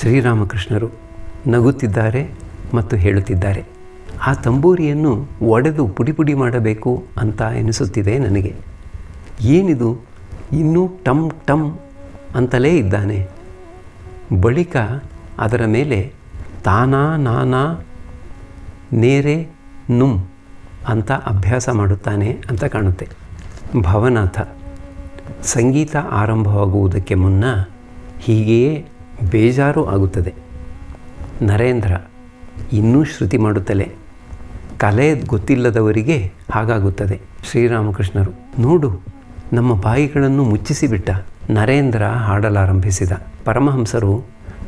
ಶ್ರೀರಾಮಕೃಷ್ಣರು ನಗುತ್ತಿದ್ದಾರೆ ಮತ್ತು ಹೇಳುತ್ತಿದ್ದಾರೆ. ಆ ತಂಬೂರಿಯನ್ನು ಒಡೆದು ಪುಡಿ ಪುಡಿ ಮಾಡಬೇಕು ಅಂತ ಎನಿಸುತ್ತಿದೆ ನನಗೆ. ಏನಿದು, ಇನ್ನೂ ಟಮ್ ಟಮ್ ಅಂತಲೇ ಇದ್ದಾನೆ. ಬಳಿಕ ಅದರ ಮೇಲೆ ತಾನಾ ನಾನಾ ನೇರೆ ನುಮ್ ಅಂತ ಅಭ್ಯಾಸ ಮಾಡುತ್ತಾನೆ ಅಂತ ಕಾಣುತ್ತೆ. ಭವನಾಥ ಸಂಗೀತ ಆರಂಭವಾಗುವುದಕ್ಕೆ ಮುನ್ನ ಹೀಗೆಯೇ ಬೇಜಾರು ಆಗುತ್ತದೆ. ನರೇಂದ್ರ ಇನ್ನೂ ಶ್ರುತಿ ಮಾಡುತ್ತಲೇ. ಕಲೆ ಗೊತ್ತಿಲ್ಲದವರಿಗೆ ಹಾಗಾಗುತ್ತದೆ. ಶ್ರೀರಾಮಕೃಷ್ಣರು ನೋಡು, ನಮ್ಮ ಬಾಯಿಗಳನ್ನು ಮುಚ್ಚಿಸಿಬಿಟ್ಟ. ನರೇಂದ್ರ ಹಾಡಲಾರಂಭಿಸಿದ. ಪರಮಹಂಸರು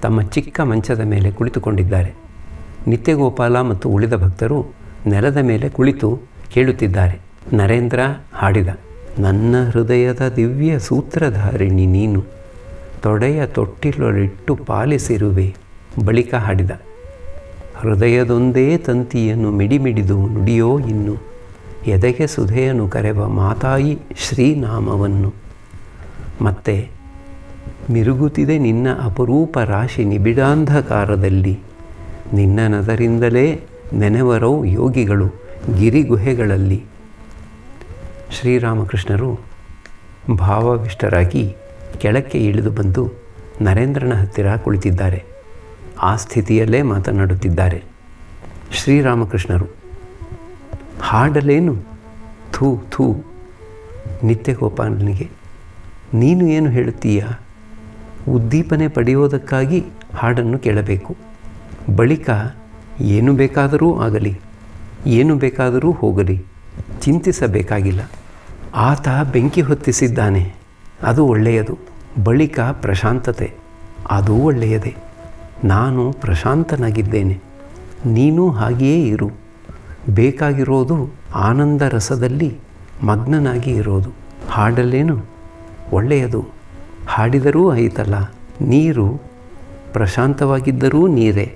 ತಮ್ಮ ಚಿಕ್ಕ ಮಂಚದ ಮೇಲೆ ಕುಳಿತುಕೊಂಡಿದ್ದಾರೆ. ನಿತ್ಯಗೋಪಾಲ ಮತ್ತು ಉಳಿದ ಭಕ್ತರು ನೆಲದ ಮೇಲೆ ಕುಳಿತು ಕೇಳುತ್ತಿದ್ದಾರೆ. ನರೇಂದ್ರ ಹಾಡಿದ, ನನ್ನ ಹೃದಯದ ದಿವ್ಯ ಸೂತ್ರಧಾರಿಣಿ ನೀನು, ತೊಡೆಯ ತೊಟ್ಟಿಲೊಳಿಟ್ಟು ಪಾಲಿಸಿರುವೆ. ಬಳಿಕ ಹಾಡಿದ, ಹೃದಯದೊಂದೇ ತಂತಿಯನ್ನು ಮಿಡಿಮಿಡಿದು ನುಡಿಯೋ ಇನ್ನು, ಎದೆಗೆ ಸುಧೆಯನ್ನು ಕರೆವ ಮಾತಾಯಿ ಶ್ರೀನಾಮವನ್ನು. ಮತ್ತೆ ಮಿರುಗುತ್ತಿದೆ ನಿನ್ನ ಅಪರೂಪ ರಾಶಿ ನಿಬಿಡಾಂಧಕಾರದಲ್ಲಿ, ನಿನ್ನ ನದರಿಂದಲೇ ನೆನೆವರೋ ಯೋಗಿಗಳು ಗಿರಿಗುಹೆಗಳಲ್ಲಿ. ಶ್ರೀರಾಮಕೃಷ್ಣರು ಭಾವವಿಷ್ಟರಾಗಿ ಕೆಳಕ್ಕೆ ಇಳಿದು ಬಂದು ನರೇಂದ್ರನ ಹತ್ತಿರ ಕುಳಿತಿದ್ದಾರೆ. ಆ ಸ್ಥಿತಿಯಲ್ಲೇ ಮಾತನಾಡುತ್ತಿದ್ದಾರೆ. ಶ್ರೀರಾಮಕೃಷ್ಣರು, ಹಾಡಲೇನು? ಥೂ ಥೂ. ನಿತ್ಯಗೋಪಾಲನಿಗೆ, ನೀನು ಏನು ಹೇಳುತ್ತೀಯ? ಉದ್ದೀಪನೆ ಪಡೆಯುವುದಕ್ಕಾಗಿ ಹಾಡನ್ನು ಕೇಳಬೇಕು. ಬಳಿಕ ಏನು ಬೇಕಾದರೂ ಆಗಲಿ, ಏನು ಬೇಕಾದರೂ ಹೋಗಲಿ, ಚಿಂತಿಸಬೇಕಾಗಿಲ್ಲ. ಆತ ಬೆಂಕಿ ಹೊತ್ತಿಸಿದ್ದಾನೆ, ಅದು ಒಳ್ಳೆಯದು. ಬಳಿಕ ಪ್ರಶಾಂತತೆ, ಅದೂ ಒಳ್ಳೆಯದೇ. ನಾನು ಪ್ರಶಾಂತನಾಗಿದ್ದೇನೆ, ನೀನು ಹಾಗೆಯೇ ಇರು. ಬೇಕಾಗಿರೋದು ಆನಂದ ರಸದಲ್ಲಿ ಮಗ್ನನಾಗಿ ಇರೋದು. ಹಾಡಲೇನು? ಒಳ್ಳೆಯದು, ಹಾಡಿದರೂ ಆಯಿತಲ್ಲ. ನೀರು ಪ್ರಶಾಂತವಾಗಿದ್ದರೂ ನೀರೇ,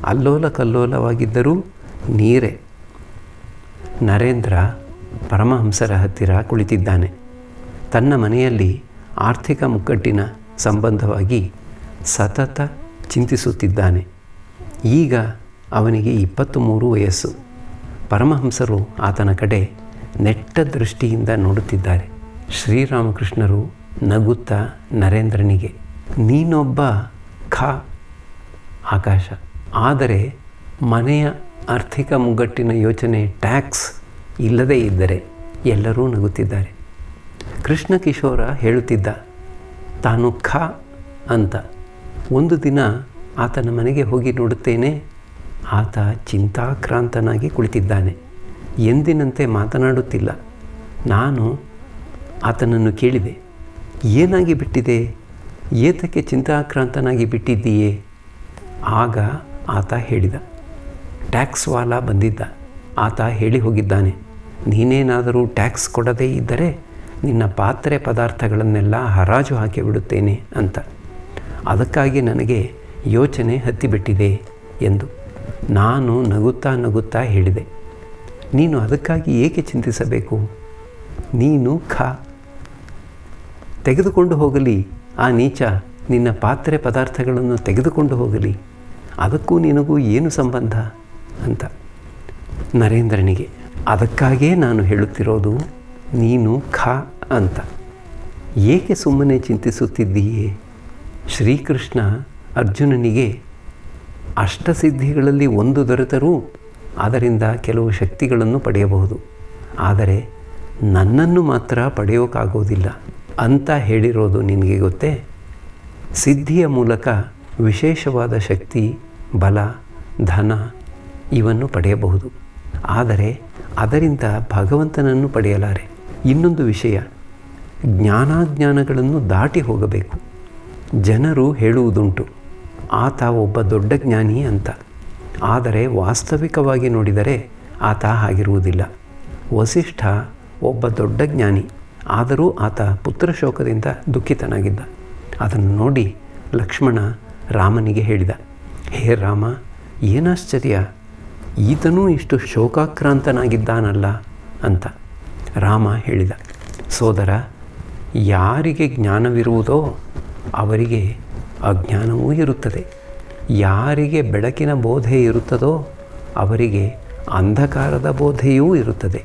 ಅಲ್ಲೋಲ ಕಲ್ಲೋಲವಾಗಿದ್ದರೂ ನೀರೇ. ನರೇಂದ್ರ ಪರಮಹಂಸರ ಹತ್ತಿರ ಕುಳಿತಿದ್ದಾನೆ. ತನ್ನ ಮನೆಯಲ್ಲಿ ಆರ್ಥಿಕ ಮುಗ್ಗಟ್ಟಿನ ಸಂಬಂಧವಾಗಿ ಸತತ ಚಿಂತಿಸುತ್ತಿದ್ದಾನೆ. ಈಗ ಅವನಿಗೆ 23 ವಯಸ್ಸು. ಪರಮಹಂಸರು ಆತನ ಕಡೆ ನೆಟ್ಟ ದೃಷ್ಟಿಯಿಂದ ನೋಡುತ್ತಿದ್ದಾರೆ. ಶ್ರೀರಾಮಕೃಷ್ಣರು ನಗುತ್ತಾ ನರೇಂದ್ರನಿಗೆ, ನೀನೊಬ್ಬ ಆಕಾಶ. ಆದರೆ ಮನೆಯ ಆರ್ಥಿಕ ಮುಗ್ಗಟ್ಟಿನ ಯೋಚನೆ, ಟ್ಯಾಕ್ಸ್ ಇಲ್ಲದೇ ಇದ್ದರೆ. ಎಲ್ಲರೂ ನಗುತ್ತಿದ್ದಾರೆ. ಕೃಷ್ಣ ಕಿಶೋರ ಹೇಳುತ್ತಿದ್ದ, ತಾನು ಅಂತ. ಒಂದು ದಿನ ಆತನ ಮನೆಗೆ ಹೋಗಿ ನೋಡುತ್ತೇನೆ. ಆತ ಚಿಂತಾಕ್ರಾಂತನಾಗಿ ಕುಳಿತಿದ್ದಾನೆ. ಎಂದಿನಂತೆ ಮಾತನಾಡುತ್ತಿಲ್ಲ. ನಾನು ಆತನನ್ನು ಕೇಳಿದೆ, ಏನಾಗಿ ಬಿಟ್ಟಿದೆ? ಏತಕ್ಕೆ ಚಿಂತಾಕ್ರಾಂತನಾಗಿ ಬಿಟ್ಟಿದ್ದೀಯೇ? ಆಗ ಆತ ಹೇಳಿದ, ಟ್ಯಾಕ್ಸ್ ವಾಲ ಬಂದಿದ್ದ. ಆತ ಹೇಳಿ ಹೋಗಿದ್ದಾನೆ, ನೀನೇನಾದರೂ ಟ್ಯಾಕ್ಸ್ ಕೊಡದೇ ಇದ್ದರೆ ನಿನ್ನ ಪಾತ್ರೆ ಪದಾರ್ಥಗಳನ್ನೆಲ್ಲ ಹರಾಜು ಹಾಕಿಬಿಡುತ್ತೇನೆ ಅಂತ. ಅದಕ್ಕಾಗಿ ನನಗೆ ಯೋಚನೆ ಹತ್ತಿಬಿಟ್ಟಿದೆ ಎಂದು. ನಾನು ನಗುತ್ತಾ ನಗುತ್ತಾ ಹೇಳಿದೆ, ನೀನು ಅದಕ್ಕಾಗಿ ಏಕೆ ಚಿಂತಿಸಬೇಕು? ನೀನು ತೆಗೆದುಕೊಂಡು ಹೋಗಲಿ. ಆ ನೀಚ ನಿನ್ನ ಪಾತ್ರೆ ಪದಾರ್ಥಗಳನ್ನು ತೆಗೆದುಕೊಂಡು ಹೋಗಲಿ. ಅದಕ್ಕೂ ನಿನಗೂ ಏನು ಸಂಬಂಧ ಅಂತ. ನರೇಂದ್ರನಿಗೆ, ಅದಕ್ಕಾಗೇ ನಾನು ಹೇಳುತ್ತಿರೋದು, ನೀನು ಅಂತ. ಏಕೆ ಸುಮ್ಮನೆ ಚಿಂತಿಸುತ್ತಿದ್ದೀಯೇ? ಶ್ರೀಕೃಷ್ಣ ಅರ್ಜುನನಿಗೆ ಅಷ್ಟಸಿದ್ಧಿಗಳಲ್ಲಿ ಒಂದು ದೊರೆತರೂ ಅದರಿಂದ ಕೆಲವು ಶಕ್ತಿಗಳನ್ನು ಪಡೆಯಬಹುದು, ಆದರೆ ನನ್ನನ್ನು ಮಾತ್ರ ಪಡೆಯೋಕ್ಕಾಗೋದಿಲ್ಲ ಅಂತ ಹೇಳಿರೋದು ನಿನಗೆ ಗೊತ್ತೇ? ಸಿದ್ಧಿಯ ಮೂಲಕ ವಿಶೇಷವಾದ ಶಕ್ತಿ, ಬಲ, ಧನ ಇವನ್ನು ಪಡೆಯಬಹುದು, ಆದರೆ ಅದರಿಂದ ಭಗವಂತನನ್ನು ಪಡೆಯಲಾರೆ. ಇನ್ನೊಂದು ವಿಷಯ, ಜ್ಞಾನಾಜ್ಞಾನಗಳನ್ನು ದಾಟಿ ಹೋಗಬೇಕು. ಜನರು ಹೇಳುವುದುಂಟು, ಆತ ಒಬ್ಬ ದೊಡ್ಡ ಜ್ಞಾನಿ ಅಂತ. ಆದರೆ ವಾಸ್ತವಿಕವಾಗಿ ನೋಡಿದರೆ ಆತ ಹಾಗಿರುವುದಿಲ್ಲ. ವಸಿಷ್ಠ ಒಬ್ಬ ದೊಡ್ಡ ಜ್ಞಾನಿ, ಆದರೂ ಆತ ಪುತ್ರಶೋಕದಿಂದ ದುಃಖಿತನಾಗಿದ್ದ. ಅದನ್ನು ನೋಡಿ ಲಕ್ಷ್ಮಣ ರಾಮನಿಗೆ ಹೇಳಿದ, ಹೇ ರಾಮ, ಏನಾಶ್ಚರ್ಯ, ಈತನೂ ಇಷ್ಟು ಶೋಕಾಕ್ರಾಂತನಾಗಿದ್ದಾನಲ್ಲ ಅಂತ. ರಾಮ ಹೇಳಿದ, ಸೋದರ, ಯಾರಿಗೆ ಜ್ಞಾನವಿರುವುದೋ ಅವರಿಗೆ ಅಜ್ಞಾನವೂ ಇರುತ್ತದೆ. ಯಾರಿಗೆ ಬೆಳಕಿನ ಬೋಧೆ ಇರುತ್ತದೋ ಅವರಿಗೆ ಅಂಧಕಾರದ ಬೋಧೆಯೂ ಇರುತ್ತದೆ.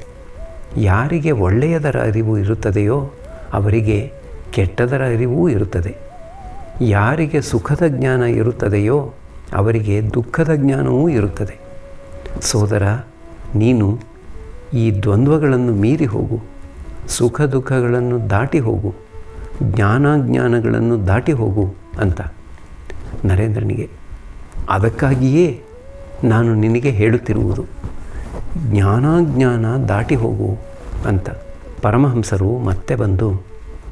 ಯಾರಿಗೆ ಒಳ್ಳೆಯದರ ಅರಿವು ಇರುತ್ತದೆಯೋ ಅವರಿಗೆ ಕೆಟ್ಟದರ ಅರಿವೂ ಇರುತ್ತದೆ. ಯಾರಿಗೆ ಸುಖದ ಜ್ಞಾನ ಇರುತ್ತದೆಯೋ ಅವರಿಗೆ ದುಃಖದ ಜ್ಞಾನವೂ ಇರುತ್ತದೆ. ಸೋದರ, ನೀನು ಈ ದ್ವಂದ್ವಗಳನ್ನು ಮೀರಿ ಹೋಗು, ಸುಖ ದುಃಖಗಳನ್ನು ದಾಟಿ ಹೋಗು, ಜ್ಞಾನಾಜ್ಞಾನಗಳನ್ನು ದಾಟಿ ಹೋಗು ಅಂತ ನರೇಂದ್ರನಿಗೆ. ಅದಕ್ಕಾಗಿಯೇ ನಾನು ನಿನಗೆ ಹೇಳುತ್ತಿರುವುದು, ಜ್ಞಾನಾಜ್ಞಾನ ದಾಟಿ ಹೋಗು ಅಂತ. ಪರಮಹಂಸರು ಮತ್ತೆ ಬಂದು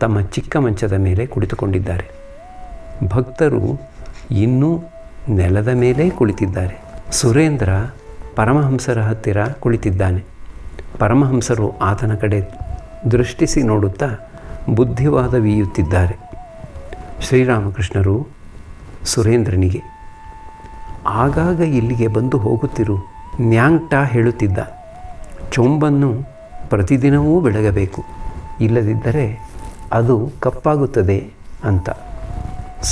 ತಮ್ಮ ಚಿಕ್ಕ ಮಂಚದ ಮೇಲೆ ಕುಳಿತುಕೊಂಡಿದ್ದಾರೆ. ಭಕ್ತರು ಇನ್ನೂ ನೆಲದ ಮೇಲೆ ಕುಳಿತಿದ್ದಾರೆ. ಸುರೇಂದ್ರ ಪರಮಹಂಸರ ಹತ್ತಿರ ಕುಳಿತಿದ್ದಾನೆ. ಪರಮಹಂಸರು ಆತನ ಕಡೆ ದೃಷ್ಟಿಸಿ ನೋಡುತ್ತಾ ಬುದ್ಧಿವಾದವೀಯುತ್ತಿದ್ದಾರೆ. ಶ್ರೀರಾಮಕೃಷ್ಣರು ಸುರೇಂದ್ರನಿಗೆ, ಆಗಾಗ ಇಲ್ಲಿಗೆ ಬಂದು ಹೋಗುತ್ತಿರು. ನ್ಯಾಂಗ್ಟಾ ಹೇಳುತ್ತಿದ್ದ, ಚೊಂಬನ್ನು ಪ್ರತಿದಿನವೂ ಬೆಳಗಬೇಕು, ಇಲ್ಲದಿದ್ದರೆ ಅದು ಕಪ್ಪಾಗುತ್ತದೆ ಅಂತ.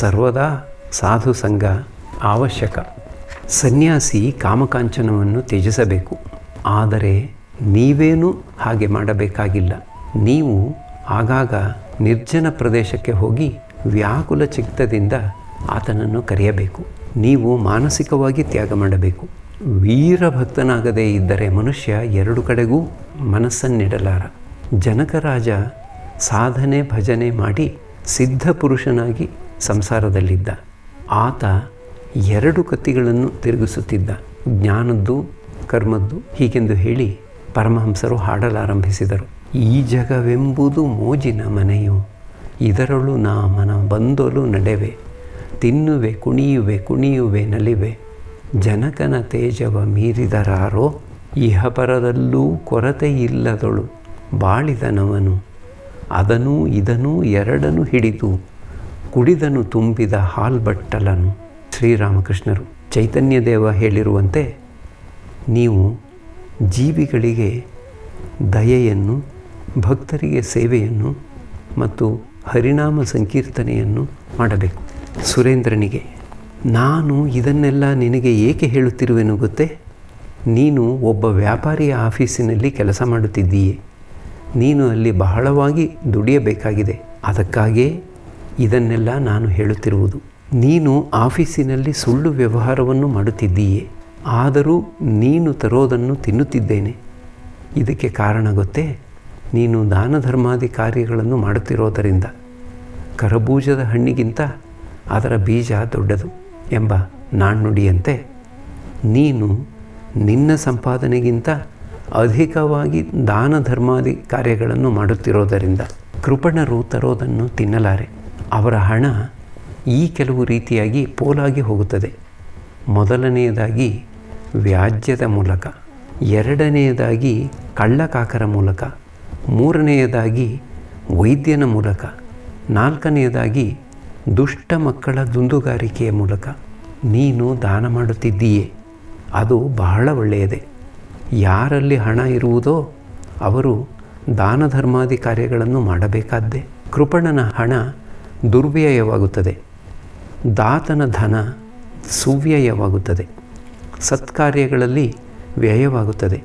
ಸರ್ವದಾ ಸಾಧು ಸಂಘ ಅವಶ್ಯಕ. ಸನ್ಯಾಸಿ ಕಾಮಕಾಂಚನವನ್ನು ತ್ಯಜಿಸಬೇಕು. ಆದರೆ ನೀವೇನೂ ಹಾಗೆ ಮಾಡಬೇಕಾಗಿಲ್ಲ. ನೀವು ಆಗಾಗ ನಿರ್ಜನ ಪ್ರದೇಶಕ್ಕೆ ಹೋಗಿ ವ್ಯಾಕುಲ ಚಿತ್ತದಿಂದ ಆತನನ್ನು ಕರೆಯಬೇಕು. ನೀವು ಮಾನಸಿಕವಾಗಿ ತ್ಯಾಗ ಮಾಡಬೇಕು. ವೀರಭಕ್ತನಾಗದೇ ಇದ್ದರೆ ಮನುಷ್ಯ ಎರಡು ಕಡೆಗೂ ಮನಸ್ಸನ್ನಿಡಲಾರ. ಜನಕರಾಜ ಸಾಧನೆ ಭಜನೆ ಮಾಡಿ ಸಿದ್ಧ ಪುರುಷನಾಗಿ ಸಂಸಾರದಲ್ಲಿದ್ದ. ಆತ ಎರಡು ಕತ್ತಿಗಳನ್ನು ತಿರುಗಿಸುತ್ತಿದ್ದ, ಜ್ಞಾನದ್ದು ಕರ್ಮದ್ದು ಹೀಗೆಂದು ಹೇಳಿ ಪರಮಹಂಸರು ಹಾಡಲಾರಂಭಿಸಿದರು. ಈ ಜಗವೆಂಬುದು ಮೋಜಿನ ಮನೆಯು, ಇದರಳು ನಾ ಮನ ಬಂದೊಲು ನಡೆವೆ, ತಿನ್ನುವೆ ಕುಣಿಯುವೆ ಕುಣಿಯುವೆ ನಲಿವೆ, ಜನಕನ ತೇಜವ ಮೀರಿದರಾರೋ, ಇಹಪರದಲ್ಲೂ ಕೊರತೆಯಿಲ್ಲದೊಳು ಬಾಳಿದನವನು, ಅದನೂ ಇದನೂ ಎರಡನು ಹಿಡಿದು ಕುಡಿದನು ತುಂಬಿದ ಹಾಲ್ಬಟ್ಟಲನು. ಶ್ರೀರಾಮಕೃಷ್ಣರು ಚೈತನ್ಯದೇವ ಹೇಳಿರುವಂತೆ, ನೀವು ಜೀವಿಗಳಿಗೆ ದಯೆಯನ್ನು, ಭಕ್ತರಿಗೆ ಸೇವೆಯನ್ನು ಮತ್ತು ಹರಿನಾಮ ಸಂಕೀರ್ತನೆಯನ್ನು ಮಾಡಬೇಕು. ಸುರೇಂದ್ರನಿಗೆ, ನಾನು ಇದನ್ನೆಲ್ಲ ನಿನಗೆ ಏಕೆ ಹೇಳುತ್ತಿರುವೆನು ಗೊತ್ತೇ? ನೀನು ಒಬ್ಬ ವ್ಯಾಪಾರಿಯ ಆಫೀಸಿನಲ್ಲಿ ಕೆಲಸ ಮಾಡುತ್ತಿದ್ದೀಯೆ. ನೀನು ಅಲ್ಲಿ ಬಹಳವಾಗಿ ದುಡಿಯಬೇಕಾಗಿದೆ. ಅದಕ್ಕಾಗೇ ಇದನ್ನೆಲ್ಲ ನಾನು ಹೇಳುತ್ತಿರುವುದು. ನೀನು ಆಫೀಸಿನಲ್ಲಿ ಸುಳ್ಳು ವ್ಯವಹಾರವನ್ನು ಮಾಡುತ್ತಿದ್ದೀಯೆ. ಆದರೂ ನೀನು ತರೋದನ್ನು ತಿನ್ನುತ್ತಿದ್ದೇನೆ. ಇದಕ್ಕೆ ಕಾರಣ ಗೊತ್ತೇ? ನೀನು ದಾನ ಧರ್ಮಾದಿ ಕಾರ್ಯಗಳನ್ನು ಮಾಡುತ್ತಿರೋದರಿಂದ. ಕರಬೂಜದ ಹಣ್ಣಿಗಿಂತ ಅದರ ಬೀಜ ದೊಡ್ಡದು ಎಂಬ ನಾಣ್ಣುಡಿಯಂತೆ ನೀನು ನಿನ್ನ ಸಂಪಾದನೆಗಿಂತ ಅಧಿಕವಾಗಿ ದಾನ ಧರ್ಮಾದಿ ಕಾರ್ಯಗಳನ್ನು ಮಾಡುತ್ತಿರೋದರಿಂದ ಕೃಪಣರು ತರೋದನ್ನು ತಿನ್ನಲಾರೆ. ಅವರ ಹಣ ಈ ಕೆಲವು ರೀತಿಯಾಗಿ ಪೋಲಾಗಿ ಹೋಗುತ್ತದೆ. ಮೊದಲನೆಯದಾಗಿ ವ್ಯಾಜ್ಯದ ಮೂಲಕ, ಎರಡನೆಯದಾಗಿ ಕಳ್ಳಕಾಕರ ಮೂಲಕ, ಮೂರನೆಯದಾಗಿ ವೈದ್ಯನ ಮೂಲಕ, ನಾಲ್ಕನೆಯದಾಗಿ ದುಷ್ಟ ಮಕ್ಕಳ ದುಂದುಗಾರಿಕೆಯ ಮೂಲಕ. ನೀನು ದಾನ ಮಾಡುತ್ತಿದ್ದೀಯೆ, ಅದು ಬಹಳ ಒಳ್ಳೆಯದೇ. ಯಾರಲ್ಲಿ ಹಣ ಇರುವುದೋ ಅವರು ದಾನ ಧರ್ಮಾದಿ ಕಾರ್ಯಗಳನ್ನು ಮಾಡಬೇಕಾದ್ದೇ. ಕೃಪಣನ ಹಣ ದುರ್ವ್ಯಯವಾಗುತ್ತದೆ, ದಾತನ ಧನ ಸುವ್ಯಯವಾಗುತ್ತದೆ, ಸತ್ಕಾರ್ಯಗಳಲ್ಲಿ ವ್ಯಯವಾಗುತ್ತದೆ.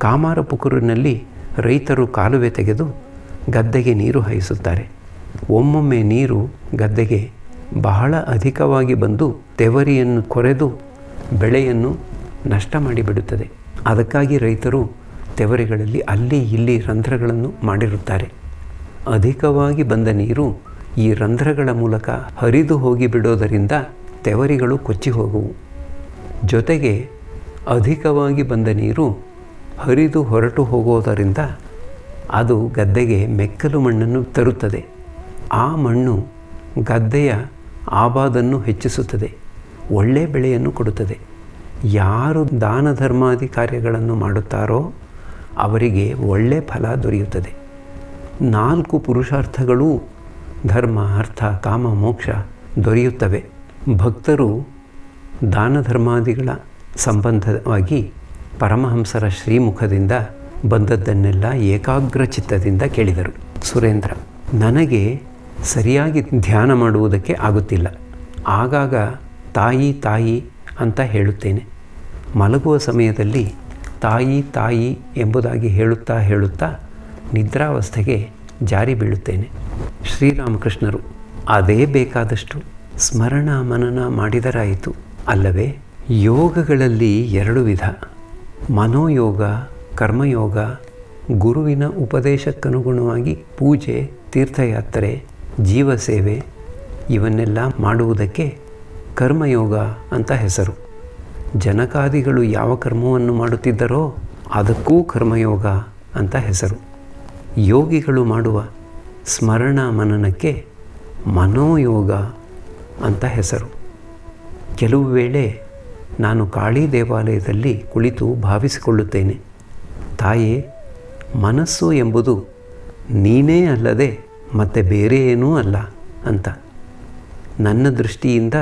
ಕಾಮಾರ ಪುಕುರಿನಲ್ಲಿ ರೈತರು ಕಾಲುವೆ ತೆಗೆದು ಗದ್ದೆಗೆ ನೀರು ಹಾಯಿಸುತ್ತಾರೆ. ಒಮ್ಮೊಮ್ಮೆ ನೀರು ಗದ್ದೆಗೆ ಬಹಳ ಅಧಿಕವಾಗಿ ಬಂದು ತೆವರಿಯನ್ನು ಕೊರೆದು ಬೆಳೆಯನ್ನು ನಷ್ಟ ಮಾಡಿಬಿಡುತ್ತದೆ. ಅದಕ್ಕಾಗಿ ರೈತರು ತೆವರಿಗಳಲ್ಲಿ ಅಲ್ಲಿ ಇಲ್ಲಿ ರಂಧ್ರಗಳನ್ನು ಮಾಡಿರುತ್ತಾರೆ. ಅಧಿಕವಾಗಿ ಬಂದ ನೀರು ಈ ರಂಧ್ರಗಳ ಮೂಲಕ ಹರಿದು ಹೋಗಿ ಬಿಡೋದರಿಂದ ತೆವರಿಗಳು ಕೊಚ್ಚಿ ಹೋಗುವು. ಜೊತೆಗೆ ಅಧಿಕವಾಗಿ ಬಂದ ನೀರು ಹರಿದು ಹೊರಟು ಹೋಗೋದರಿಂದ ಅದು ಗದ್ದೆಗೆ ಮೆಕ್ಕಲು ಮಣ್ಣನ್ನು ತರುತ್ತದೆ. ಆ ಮಣ್ಣು ಗದ್ದೆಯ ಆಬಾದನ್ನು ಹೆಚ್ಚಿಸುತ್ತದೆ, ಒಳ್ಳೆಯ ಬೆಳೆಯನ್ನು ಕೊಡುತ್ತದೆ. ಯಾರು ದಾನ ಧರ್ಮಾದಿ ಕಾರ್ಯಗಳನ್ನು ಮಾಡುತ್ತಾರೋ ಅವರಿಗೆ ಒಳ್ಳೆಯ ಫಲ ದೊರೆಯುತ್ತದೆ. 4 ಪುರುಷಾರ್ಥಗಳೂ ಧರ್ಮ, ಅರ್ಥ, ಕಾಮ, ಮೋಕ್ಷ ದೊರೆಯುತ್ತವೆ. ಭಕ್ತರು ದಾನ ಧರ್ಮಾದಿಗಳ ಸಂಬಂಧವಾಗಿ ಪರಮಹಂಸರ ಶ್ರೀಮುಖದಿಂದ ಬಂದದ್ದನ್ನೆಲ್ಲ ಏಕಾಗ್ರ ಚಿತ್ತದಿಂದ ಕೇಳಿದರು. ಸುರೇಂದ್ರ, ನನಗೆ ಸರಿಯಾಗಿ ಧ್ಯಾನ ಮಾಡುವುದಕ್ಕೆ ಆಗುತ್ತಿಲ್ಲ. ಆಗಾಗ ತಾಯಿ ತಾಯಿ ಅಂತ ಹೇಳುತ್ತೇನೆ. ಮಲಗುವ ಸಮಯದಲ್ಲಿ ತಾಯಿ ತಾಯಿ ಎಂಬುದಾಗಿ ಹೇಳುತ್ತಾ ಹೇಳುತ್ತಾ ನಿದ್ರಾವಸ್ಥೆಗೆ ಜಾರಿ ಬೀಳುತ್ತೇನೆ. ಶ್ರೀರಾಮಕೃಷ್ಣರು ಅದೇ ಬೇಕಾದಷ್ಟು ಸ್ಮರಣ ಮನನ ಮಾಡಿದರಾಯಿತು ಅಲ್ಲವೇ? ಯೋಗಗಳಲ್ಲಿ 2 ವಿಧ: ಮನೋಯೋಗ, ಕರ್ಮಯೋಗ. ಗುರುವಿನ ಉಪದೇಶಕ್ಕನುಗುಣವಾಗಿ ಪೂಜೆ, ತೀರ್ಥಯಾತ್ರೆ, ಜೀವಸೇವೆ ಇವನ್ನೆಲ್ಲ ಮಾಡುವುದಕ್ಕೆ ಕರ್ಮಯೋಗ ಅಂತ ಹೆಸರು. ಜನಕಾದಿಗಳು ಯಾವ ಕರ್ಮವನ್ನು ಮಾಡುತ್ತಿದ್ದರೋ ಅದಕ್ಕೂ ಕರ್ಮಯೋಗ ಅಂತ ಹೆಸರು. ಯೋಗಿಗಳು ಮಾಡುವ ಸ್ಮರಣ ಮನನಕ್ಕೆ ಮನೋಯೋಗ ಅಂತ ಹೆಸರು. ಕೆಲವು ವೇಳೆ ನಾನು ಕಾಳಿ ದೇವಾಲಯದಲ್ಲಿ ಕುಳಿತು ಭಾವಿಸಿಕೊಳ್ಳುತ್ತೇನೆ, ತಾಯೇ, ಮನಸ್ಸು ಎಂಬುದು ನೀನೇ ಅಲ್ಲದೆ ಮತ್ತೆ ಬೇರೆ ಏನೂ ಅಲ್ಲ ಅಂತ. ನನ್ನ ದೃಷ್ಟಿಯಿಂದ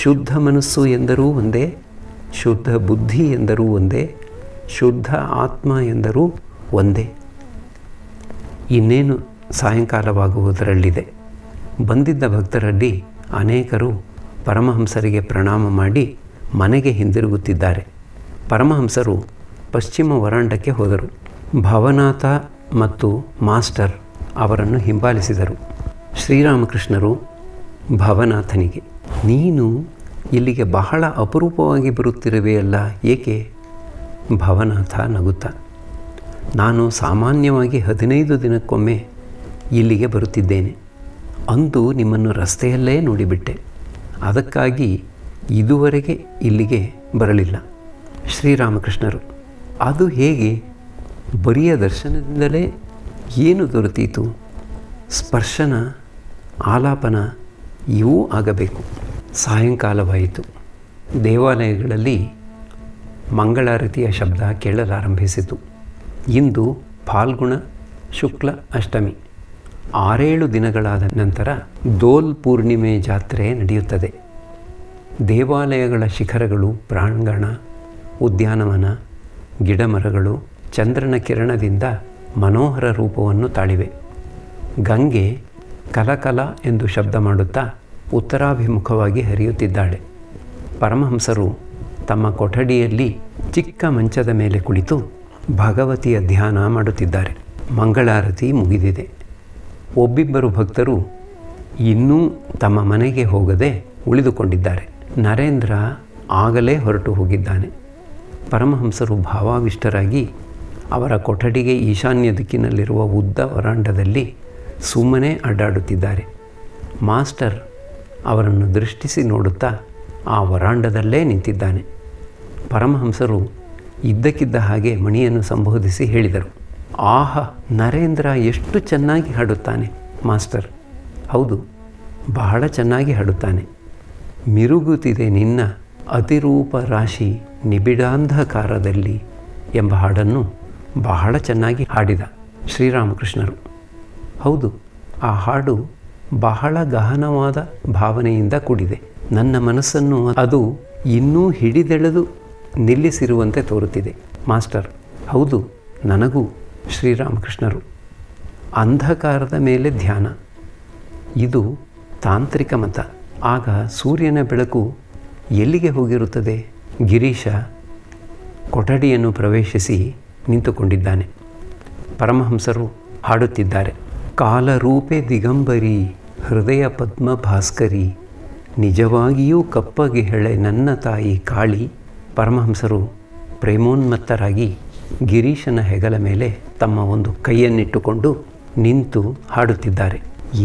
ಶುದ್ಧ ಮನಸ್ಸು ಎಂದರೂ ಒಂದೇ, ಶುದ್ಧ ಬುದ್ಧಿ ಎಂದರೂ ಒಂದೇ, ಶುದ್ಧ ಆತ್ಮ ಎಂದರೂ ಒಂದೇ. ಇನ್ನೇನು ಸಾಯಂಕಾಲವಾಗುವುದರಲ್ಲಿದೆ. ಬಂದಿದ್ದ ಭಕ್ತರಲ್ಲಿ ಅನೇಕರು ಪರಮಹಂಸರಿಗೆ ಪ್ರಣಾಮ ಮಾಡಿ ಮನೆಗೆ ಹಿಂದಿರುಗುತ್ತಿದ್ದಾರೆ. ಪರಮಹಂಸರು ಪಶ್ಚಿಮ ವರಾಂಡಕ್ಕೆ ಹೋದರು. ಭವನಾಥ ಮತ್ತು ಮಾಸ್ಟರ್ ಅವರನ್ನು ಹಿಂಬಾಲಿಸಿದರು. ಶ್ರೀರಾಮಕೃಷ್ಣರು ಭವನಾಥನಿಗೆ, ನೀನು ಇಲ್ಲಿಗೆ ಬಹಳ ಅಪರೂಪವಾಗಿ ಬರುತ್ತಿರುವೆಯಲ್ಲ, ಏಕೆ? ಭವನಾಥ ನಗುತ್ತಾ, ನಾನು ಸಾಮಾನ್ಯವಾಗಿ 15 ದಿನಕ್ಕೊಮ್ಮೆ ಇಲ್ಲಿಗೆ ಬರುತ್ತಿದ್ದೇನೆ. ಅಂದು ನಿಮ್ಮನ್ನು ರಸ್ತೆಯಲ್ಲೇ ನೋಡಿಬಿಟ್ಟೆ, ಅದಕ್ಕಾಗಿ ಇದುವರೆಗೆ ಇಲ್ಲಿಗೆ ಬರಲಿಲ್ಲ. ಶ್ರೀರಾಮಕೃಷ್ಣರು, ಅದು ಹೇಗೆ? ಬರಿಯ ದರ್ಶನದಿಂದಲೇ ಏನು ದೊರೆತೀತು? ಸ್ಪರ್ಶನ, ಆಲಾಪನ ಇವೂ ಆಗಬೇಕು. ಸಾಯಂಕಾಲವಾಯಿತು. ದೇವಾಲಯಗಳಲ್ಲಿ ಮಂಗಳಾರತಿಯ ಶಬ್ದ ಕೇಳಲಾರಂಭಿಸಿತು. ಇಂದು ಫಾಲ್ಗುಣ ಶುಕ್ಲ ಅಷ್ಟಮಿ. 6-7 ದಿನಗಳಾದ ನಂತರ ದೋಲ್ ಪೂರ್ಣಿಮೆ ಜಾತ್ರೆ ನಡೆಯುತ್ತದೆ. ದೇವಾಲಯಗಳ ಶಿಖರಗಳು, ಪ್ರಾಂಗಣ, ಉದ್ಯಾನವನ, ಗಿಡಮರಗಳು ಚಂದ್ರನ ಕಿರಣದಿಂದ ಮನೋಹರ ರೂಪವನ್ನು ತಾಳಿವೆ. ಗಂಗೆ ಕಲಕಲ ಎಂದು ಶಬ್ದ ಮಾಡುತ್ತಾ ಉತ್ತರಾಭಿಮುಖವಾಗಿ ಹರಿಯುತ್ತಿದ್ದಾಳೆ. ಪರಮಹಂಸರು ತಮ್ಮ ಕೊಠಡಿಯಲ್ಲಿ ಚಿಕ್ಕ ಮಂಚದ ಮೇಲೆ ಕುಳಿತು ಭಗವತಿಯ ಧ್ಯಾನ ಮಾಡುತ್ತಿದ್ದಾರೆ. ಮಂಗಳಾರತಿ ಮುಗಿದಿದೆ. ಒಬ್ಬಿಬ್ಬರು ಭಕ್ತರು ಇನ್ನೂ ತಮ್ಮ ಮನೆಗೆ ಹೋಗದೆ ಉಳಿದುಕೊಂಡಿದ್ದಾರೆ. ನರೇಂದ್ರ ಆಗಲೇ ಹೊರಟು ಹೋಗಿದ್ದಾನೆ. ಪರಮಹಂಸರು ಭಾವಾವಿಷ್ಟರಾಗಿ ಅವರ ಕೊಠಡಿಗೆ ಈಶಾನ್ಯ ದಿಕ್ಕಿನಲ್ಲಿರುವ ಉದ್ದ ವರಾಂಡದಲ್ಲಿ ಸುಮ್ಮನೆ ಅಡ್ಡಾಡುತ್ತಿದ್ದಾರೆ. ಮಾಸ್ಟರ್ ಅವರನ್ನು ದೃಷ್ಟಿಸಿ ನೋಡುತ್ತಾ ಆ ವರಾಂಡದಲ್ಲೇ ನಿಂತಿದ್ದಾನೆ. ಪರಮಹಂಸರು ಇದ್ದಕ್ಕಿದ್ದ ಹಾಗೆ ಮಣಿಯನ್ನು ಸಂಬೋಧಿಸಿ ಹೇಳಿದರು, ಆಹಾ, ನರೇಂದ್ರ ಎಷ್ಟು ಚೆನ್ನಾಗಿ ಹಾಡುತ್ತಾನೆ ಮಾಸ್ಟರ್. ಹೌದು, ಬಹಳ ಚೆನ್ನಾಗಿ ಹಾಡುತ್ತಾನೆ. ಮಿರುಗುತ್ತಿದೆ ನಿನ್ನ ಅತಿರೂಪ ರಾಶಿ ನಿಬಿಡಾಂಧಕಾರದಲ್ಲಿ ಎಂಬ ಹಾಡನ್ನು ಬಹಳ ಚೆನ್ನಾಗಿ ಹಾಡಿದ ಶ್ರೀರಾಮಕೃಷ್ಣರು. ಹೌದು, ಆ ಹಾಡು ಬಹಳ ಗಹನವಾದ ಭಾವನೆಯಿಂದ ಕೂಡಿದೆ. ನನ್ನ ಮನಸ್ಸನ್ನು ಅದು ಇನ್ನೂ ಹಿಡಿದೆಳೆದು ನಿಲ್ಲಿಸಿರುವಂತೆ ತೋರುತ್ತಿದೆ ಮಾಸ್ಟರ್. ಹೌದು, ನನಗೂ. ಶ್ರೀರಾಮಕೃಷ್ಣರು, ಅಂಧಕಾರದ ಮೇಲೆ ಧ್ಯಾನ, ಇದು ತಾಂತ್ರಿಕ ಮತ. ಆಗ ಸೂರ್ಯನ ಬೆಳಕು ಎಲ್ಲಿಗೆ ಹೋಗಿರುತ್ತದೆ? ಗಿರೀಶ ಕೊಠಡಿಯನ್ನು ಪ್ರವೇಶಿಸಿ ನಿಂತುಕೊಂಡಿದ್ದಾನೆ. ಪರಮಹಂಸರು ಹಾಡುತ್ತಿದ್ದಾರೆ. ಕಾಲರೂಪೆ ದಿಗಂಬರಿ ಹೃದಯ ಪದ್ಮ ಭಾಸ್ಕರಿ, ನಿಜವಾಗಿಯೂ ಕಪ್ಪಗೆ ಹೆಳೆ ನನ್ನ ತಾಯಿ ಕಾಳಿ. ಪರಮಹಂಸರು ಪ್ರೇಮೋನ್ಮತ್ತರಾಗಿ ಗಿರೀಶನ ಹೆಗಲ ಮೇಲೆ ತಮ್ಮ ಒಂದು ಕೈಯನ್ನಿಟ್ಟುಕೊಂಡು ನಿಂತು ಹಾಡುತ್ತಿದ್ದಾರೆ.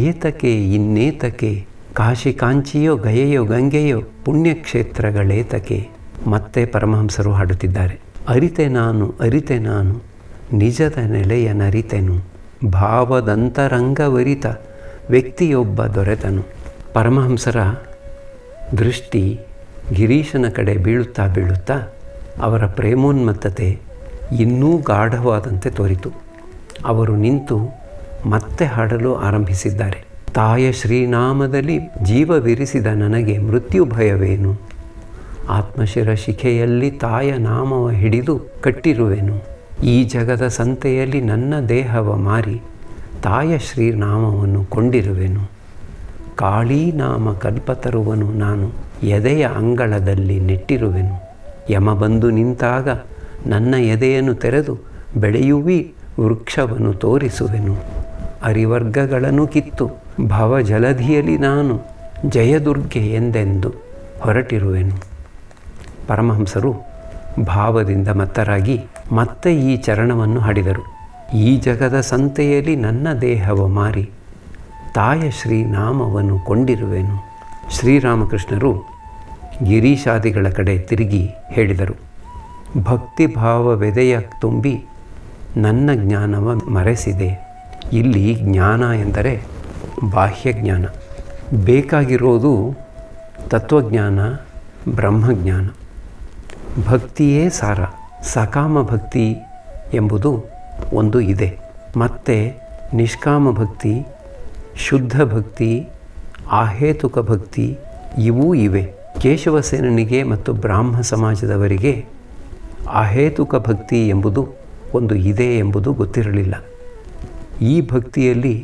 ಏತಕೆ ಇನ್ನೇತಕೆ ಕಾಶಿ ಕಾಂಚಿಯೋ ಗಯೆಯೋ ಗಂಗೆಯೋ ಪುಣ್ಯಕ್ಷೇತ್ರಗಳೇತಕೆ. ಮತ್ತೆ ಪರಮಹಂಸರು ಹಾಡುತ್ತಿದ್ದಾರೆ. ಅರಿತೆ ನಾನು ನಿಜದ ನೆಲೆಯ ನರಿತೆನು, ಭಾವದಂತರಂಗವರಿತ ವ್ಯಕ್ತಿಯೊಬ್ಬ ದೊರೆತನು. ಪರಮಹಂಸರ ದೃಷ್ಟಿ ಗಿರೀಶನ ಕಡೆ ಬೀಳುತ್ತಾ ಅವರ ಪ್ರೇಮೋನ್ಮತ್ತತೆ ಇನ್ನೂ ಗಾಢವಾದಂತೆ ತೋರಿತು. ಅವರು ನಿಂತು ಮತ್ತೆ ಹಾಡಲು ಆರಂಭಿಸಿದ್ದಾರೆ. ತಾಯ ಶ್ರೀನಾಮದಲ್ಲಿ ಜೀವವಿರಿಸಿದ ನನಗೆ ಮೃತ್ಯು ಭಯವೇನು, ಆತ್ಮಶಿರ ಶಿಖೆಯಲ್ಲಿ ತಾಯ ನಾಮವ ಹಿಡಿದು ಕಟ್ಟಿರುವೆನು. ಈ ಜಗದ ಸಂತೆಯಲ್ಲಿ ನನ್ನ ದೇಹವ ಮಾರಿ ತಾಯ ಶ್ರೀನಾಮವನ್ನು ಕೊಂಡಿರುವೆನು. ಕಾಳೀ ನಾಮ ಕಲ್ಪತರುವನು ನಾನು ಎದೆಯ ಅಂಗಳದಲ್ಲಿ ನೆಟ್ಟಿರುವೆನು. ಯಮ ಬಂದು ನಿಂತಾಗ ನನ್ನ ಎದೆಯನ್ನು ತೆರೆದು ಬೆಳೆಯುವಿ ವೃಕ್ಷವನ್ನು ತೋರಿಸುವೆನು. ಅರಿವರ್ಗಗಳನ್ನು ಕಿತ್ತು ಭವಜಲಧಿಯಲ್ಲಿ ನಾನು ಜಯದುರ್ಗೆ ಎಂದೆಂದು ಹೊರಟಿರುವೆನು. ಪರಮಹಂಸರು ಭಾವದಿಂದ ಮತ್ತರಾಗಿ ಮತ್ತೆ ಈ ಚರಣವನ್ನು ಹಾಡಿದರು. ಈ ಜಗದ ಸಂತೆಯಲ್ಲಿ ನನ್ನ ದೇಹವ ಮಾರಿ ತಾಯ ಶ್ರೀನಾಮವನ್ನು ಕೊಂಡಿರುವೆನು. ಶ್ರೀರಾಮಕೃಷ್ಣರು ಗಿರೀಶಾದಿಗಳ ಕಡೆ ತಿರುಗಿ ಹೇಳಿದರು. ಭಕ್ತಿಭಾವವೆದೆಯ ತುಂಬಿ ನನ್ನ ಜ್ಞಾನವ ಮರೆಸಿದೆ. ಇಲ್ಲಿ ಜ್ಞಾನ ಎಂದರೆ ಬಾಹ್ಯ ಜ್ಞಾನ. ಬೇಕಾಗಿರೋದು ತತ್ವಜ್ಞಾನ, ಬ್ರಹ್ಮಜ್ಞಾನ. ಭಕ್ತಿಯೇ ಸಾರ. ಸಕಾಮ ಭಕ್ತಿ ಎಂಬುದು ಒಂದು ಇದೆ. ಮತ್ತು ನಿಷ್ಕಾಮ ಭಕ್ತಿ, ಶುದ್ಧ ಭಕ್ತಿ, ಆಹೇತುಕ ಭಕ್ತಿ ಇವೂ ಇವೆ. ಕೇಶವಸೇನನಿಗೆ ಮತ್ತು ಬ್ರಾಹ್ಮ ಸಮಾಜದವರಿಗೆ ಅಹೇತುಕ ಭಕ್ತಿ ಎಂಬುದು ಒಂದು ಇದೆ ಎಂಬುದು ಗೊತ್ತಿರಲಿಲ್ಲ. ಈ ಭಕ್ತಿಯಲ್ಲಿ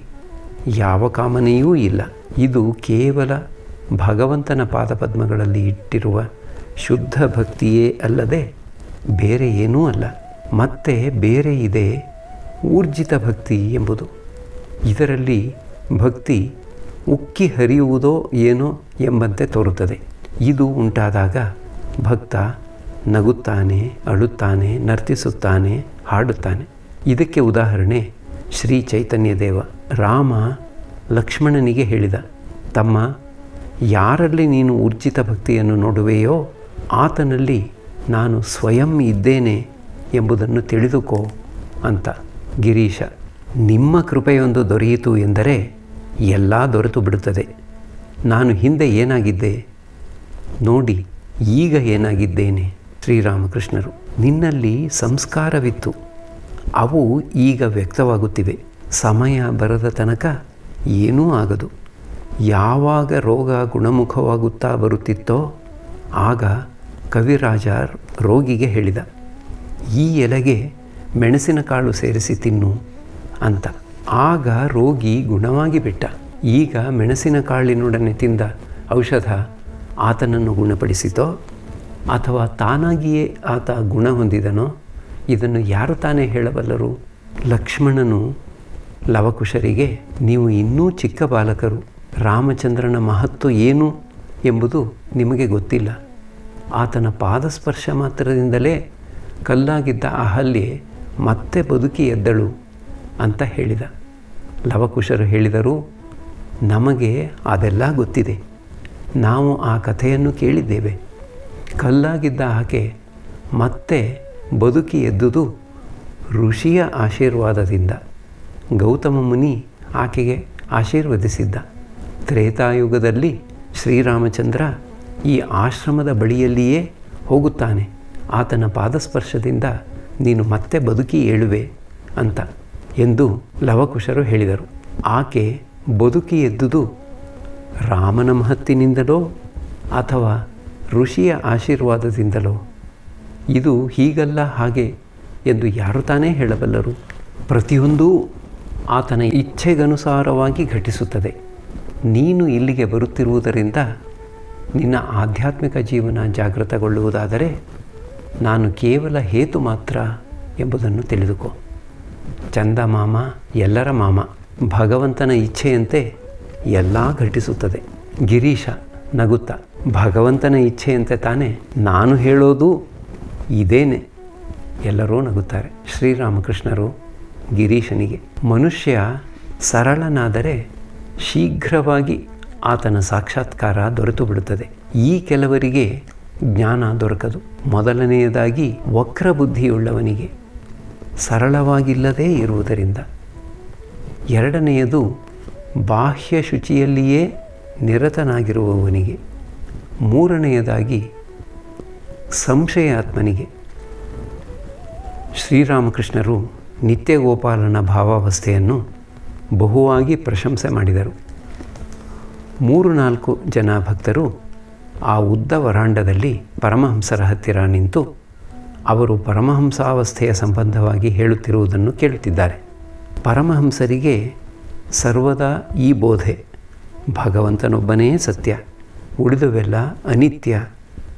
ಯಾವ ಕಾಮನೆಯೂ ಇಲ್ಲ. ಇದು ಕೇವಲ ಭಗವಂತನ ಪಾದಪದ್ಮಗಳಲ್ಲಿ ಇಟ್ಟಿರುವ ಶುದ್ಧ ಭಕ್ತಿಯೇ ಅಲ್ಲದೆ ಬೇರೆ ಏನೂ ಅಲ್ಲ. ಮತ್ತೆ ಬೇರೆ ಇದೆ ಊರ್ಜಿತ ಭಕ್ತಿ ಎಂಬುದು. ಇದರಲ್ಲಿ ಭಕ್ತಿ ಉಕ್ಕಿ ಹರಿಯುವುದೋ ಏನೋ ಎಂಬಂತೆ ತೋರುತ್ತದೆ. ಇದು ಉಂಟಾದಾಗ ಭಕ್ತ ನಗುತ್ತಾನೆ, ಅಳುತ್ತಾನೆ, ನರ್ತಿಸುತ್ತಾನೆ, ಹಾಡುತ್ತಾನೆ. ಇದಕ್ಕೆ ಉದಾಹರಣೆ ಶ್ರೀ ಚೈತನ್ಯದೇವ. ರಾಮ ಲಕ್ಷ್ಮಣನಿಗೆ ಹೇಳಿದ, ತಮ್ಮ, ಯಾರಲ್ಲಿ ನೀನು ಊರ್ಜಿತ ಭಕ್ತಿಯನ್ನು ನೋಡುವೆಯೋ ಆತನಲ್ಲಿ ನಾನು ಸ್ವಯಂ ಇದ್ದೇನೆ ಎಂಬುದನ್ನು ತಿಳಿದುಕೋ ಅಂತ. ಗಿರೀಶ, ನಿಮ್ಮ ಕೃಪೆಯೊಂದು ದೊರೆಯಿತು ಎಂದರೆ ಎಲ್ಲ ದೊರೆತು ಬಿಡುತ್ತದೆ. ನಾನು ಹಿಂದೆ ಏನಾಗಿದ್ದೆ ನೋಡಿ ಈಗ ಏನಾಗಿದ್ದೇನೆ. ಶ್ರೀರಾಮಕೃಷ್ಣರು, ನಿನ್ನಲ್ಲಿ ಸಂಸ್ಕಾರವಿತ್ತು, ಅವು ಈಗ ವ್ಯಕ್ತವಾಗುತ್ತಿವೆ. ಸಮಯ ಬರದ ತನಕ ಏನೂ ಆಗದು. ಯಾವಾಗ ರೋಗ ಗುಣಮುಖವಾಗುತ್ತಾ ಬರುತ್ತಿತ್ತೋ ಆಗ ಕವಿರಾಜ ರೋಗಿಗೆ ಹೇಳಿದ, ಈ ಎಲೆಗೆ ಮೆಣಸಿನಕಾಳು ಸೇರಿಸಿ ತಿನ್ನು ಅಂತ. ಆಗ ರೋಗಿ ಗುಣವಾಗಿ ಬಿಟ್ಟ. ಈಗ ಮೆಣಸಿನಕಾಳಿನೊಡನೆ ತಿಂದ ಔಷಧ ಆತನನ್ನು ಗುಣಪಡಿಸಿತೋ ಅಥವಾ ತಾನಾಗಿಯೇ ಆತ ಗುಣ ಹೊಂದಿದನೋ ಇದನ್ನು ಯಾರು ತಾನೇ ಹೇಳಬಲ್ಲರು? ಲಕ್ಷ್ಮಣನು ಲವಕುಶರಿಗೆ, ನೀವು ಇನ್ನೂ ಚಿಕ್ಕ ಬಾಲಕರು, ರಾಮಚಂದ್ರನ ಮಹತ್ವ ಏನು ಎಂಬುದು ನಿಮಗೆ ಗೊತ್ತಿಲ್ಲ. ಆತನ ಪಾದಸ್ಪರ್ಶ ಮಾತ್ರದಿಂದಲೇ ಕಲ್ಲಾಗಿದ್ದ ಅಹಲ್ಯೆ ಮತ್ತೆ ಬದುಕಿ ಎದ್ದಳು ಅಂತ ಹೇಳಿದ. ಲವಕುಶರು ಹೇಳಿದರು, ನಮಗೆ ಅದೆಲ್ಲ ಗೊತ್ತಿದೆ. ನಾವು ಆ ಕಥೆಯನ್ನು ಕೇಳಿದ್ದೇವೆ. ಕಲ್ಲಾಗಿದ್ದ ಆಕೆ ಮತ್ತೆ ಬದುಕಿ ಎದ್ದುದು ಋಷಿಯ ಆಶೀರ್ವಾದದಿಂದ. ಗೌತಮ ಮುನಿ ಆಕೆಗೆ ಆಶೀರ್ವದಿಸಿದ್ದ. ತ್ರೇತಾಯುಗದಲ್ಲಿ ಶ್ರೀರಾಮಚಂದ್ರ ಈ ಆಶ್ರಮದ ಬಳಿಯಲ್ಲಿಯೇ ಹೋಗುತ್ತಾನೆ. ಆತನ ಪಾದಸ್ಪರ್ಶದಿಂದ ನೀನು ಮತ್ತೆ ಬದುಕಿ ಏಳುವೆ ಅಂತ ಎಂದು ಲವಕುಶರು ಹೇಳಿದರು. ಆಕೆ ಬದುಕಿ ಎದ್ದುದು ರಾಮನ ಮಹತ್ತಿನಿಂದಲೋ ಅಥವಾ ಋಷಿಯ ಆಶೀರ್ವಾದದಿಂದಲೋ? ಇದು ಹೀಗಲ್ಲ ಹಾಗೆ ಎಂದು ಯಾರು ತಾನೇ ಹೇಳಬಲ್ಲರು? ಪ್ರತಿಯೊಂದೂ ಆತನ ಇಚ್ಛೆಗನುಸಾರವಾಗಿ ಘಟಿಸುತ್ತದೆ. ನೀನು ಇಲ್ಲಿಗೆ ಬರುತ್ತಿರುವುದರಿಂದ ನಿನ್ನ ಆಧ್ಯಾತ್ಮಿಕ ಜೀವನ ಜಾಗೃತಗೊಳ್ಳುವುದಾದರೆ ನಾನು ಕೇವಲ ಹೇತು ಮಾತ್ರ ಎಂಬುದನ್ನು ತಿಳಿದುಕೋ. ಚಂದಮಾಮ ಎಲ್ಲರ ಮಾಮ. ಭಗವಂತನ ಇಚ್ಛೆಯಂತೆ ಎಲ್ಲ ಘಟಿಸುತ್ತದೆ. ಗಿರೀಶ ನಗುತ್ತಾ, ಭಗವಂತನ ಇಚ್ಛೆಯಂತೆ ತಾನೇ ನಾನು ಹೇಳೋದು ಇದೇನೆ. ಎಲ್ಲರೂ ನಗುತ್ತಾರೆ. ಶ್ರೀರಾಮಕೃಷ್ಣರು ಗಿರೀಶನಿಗೆ, ಮನುಷ್ಯ ಸರಳನಾದರೆ ಶೀಘ್ರವಾಗಿ ಆತನ ಸಾಕ್ಷಾತ್ಕಾರ ದೊರೆತು ಬಿಡುತ್ತದೆ. ಈ ಕೆಲವರಿಗೆ ಜ್ಞಾನ ದೊರಕದು. ಮೊದಲನೆಯದಾಗಿ ವಕ್ರಬುದ್ಧಿಯುಳ್ಳವನಿಗೆ, ಸರಳವಾಗಿಲ್ಲದೇ ಇರುವುದರಿಂದ. ಎರಡನೆಯದು ಬಾಹ್ಯ ಶುಚಿಯಲ್ಲಿಯೇ ನಿರತನಾಗಿರುವವನಿಗೆ. ಮೂರನೆಯದಾಗಿ ಸಂಶಯಾತ್ಮನಿಗೆ. ಶ್ರೀರಾಮಕೃಷ್ಣರು ನಿತ್ಯಗೋಪಾಲನ ಭಾವಾವಸ್ಥೆಯನ್ನು ಬಹುವಾಗಿ ಪ್ರಶಂಸೆ ಮಾಡಿದರು. 3-4 ಜನ ಭಕ್ತರು ಆ ಉದ್ದ ವರಾಂಡದಲ್ಲಿ ಪರಮಹಂಸರ ಹತ್ತಿರ ನಿಂತು ಅವರು ಪರಮಹಂಸಾವಸ್ಥೆಯ ಸಂಬಂಧವಾಗಿ ಹೇಳುತ್ತಿರುವುದನ್ನು ಕೇಳುತ್ತಿದ್ದಾರೆ. ಪರಮಹಂಸರಿಗೆ ಸರ್ವದಾ ಈ ಬೋಧೆ: ಭಗವಂತನೊಬ್ಬನೇ ಸತ್ಯ, ಉಳಿದವೆಲ್ಲ ಅನಿತ್ಯ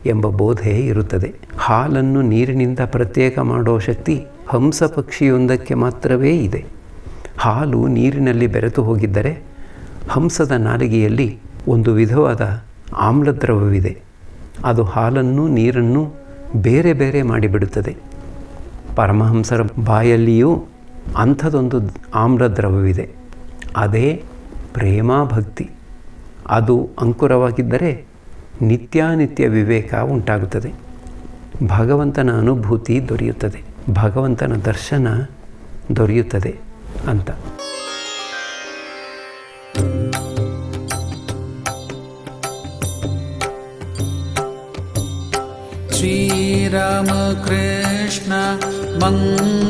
ಎಂಬ ಬೋಧೆ ಇರುತ್ತದೆ. ಹಾಲನ್ನು ನೀರಿನಿಂದ ಪ್ರತ್ಯೇಕ ಮಾಡೋ ಶಕ್ತಿ ಹಂಸ ಪಕ್ಷಿಯೊಂದಕ್ಕೆ ಮಾತ್ರವೇ ಇದೆ. ಹಾಲು ನೀರಿನಲ್ಲಿ ಬೆರೆತು ಹೋಗಿದ್ದರೆ ಹಂಸದ ನಾಲಿಗೆಯಲ್ಲಿ ಒಂದು ವಿಧವಾದ ಆಮ್ಲದ್ರವವಿದೆ. ಅದು ಹಾಲನ್ನು ನೀರನ್ನು ಬೇರೆ ಬೇರೆ ಮಾಡಿಬಿಡುತ್ತದೆ. ಪರಮಹಂಸರ ಬಾಯಲ್ಲಿಯೂ ಅಂಥದೊಂದು ಆಮ್ಲದ್ರವವಿದೆ. ಅದೇ ಪ್ರೇಮಭಕ್ತಿ. ಅದು ಅಂಕುರವಾಗಿದ್ದರೆ ನಿತ್ಯಾನಿತ್ಯ ವಿವೇಕ ಉಂಟಾಗುತ್ತದೆ. ಭಗವಂತನ ಅನುಭೂತಿ ದೊರೆಯುತ್ತದೆ, ಭಗವಂತನ ದರ್ಶನ ದೊರೆಯುತ್ತದೆ ಅಂತ. ಶ್ರೀರಾಮ ಕೃಷ್ಣ ಮಂಗಲಕಾರಿ,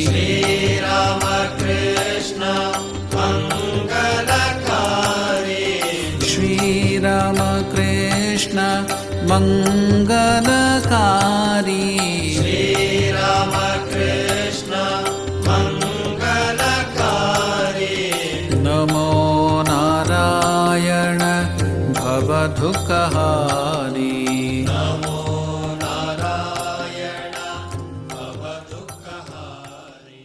ಶ್ರೀರಾಮ ಕೃಷ್ಣ ಮಂಗಲಕಾರಿ, ಶ್ರೀರಾಮ ಕೃಷ್ಣ ಮಂಗಲಕಾರಿ, ಶ್ರೀರಾಮ ಕೃಷ್ಣ ಮಂಗಲಕಾರಿ. ನಮೋ ನಾರಾಯಣ ಭವದುಃಖಹಾರಿ.